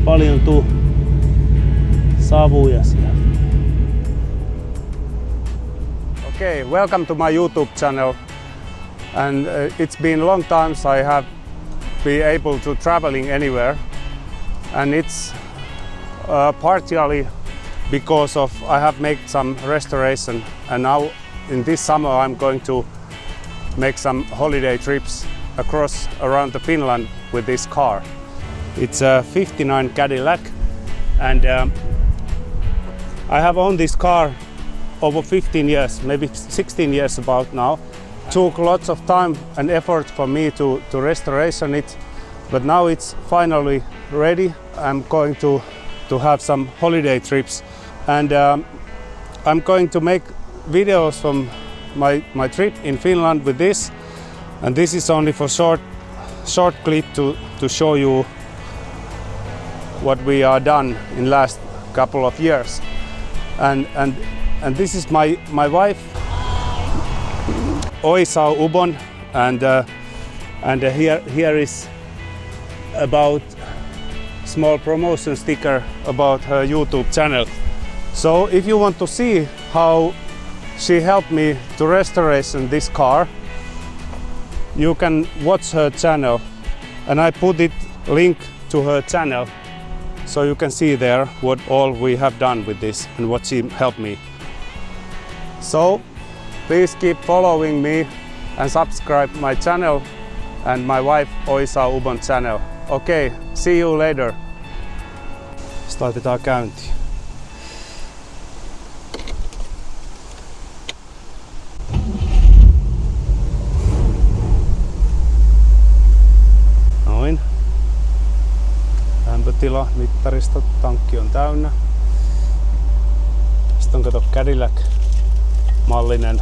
paljon tuu savuja siellä. Okay, welcome to my YouTube channel. And it's been a long time since I have been able to traveling anywhere. And it's partially because of I have made some restoration, and now in this summer I'm going to make some holiday trips around the Finland with this car. It's a '59 Cadillac, and I have owned this car over 15 years, maybe 16 years about now. Took lots of time and effort for me to restoration it, but now it's finally ready. I'm going to have some holiday trips, and I'm going to make videos from my trip in Finland with this, and this is only for short clip to show you what we are done in last couple of years. And this is my wife, Oisa Ubon, and here is about small promotion sticker about her YouTube channel. So if you want to see how she helped me to restoration this car, you can watch her channel, and I put it link to her channel so you can see there what all we have done with this and what she helped me. So please keep following me and subscribe my channel and my wife Oisa Ubon channel. Okay, see you later. Laitetaan käyntiin. Noin. Lämpötila mittarista, tankki on täynnä. Sitten on kato Cadillac mallinen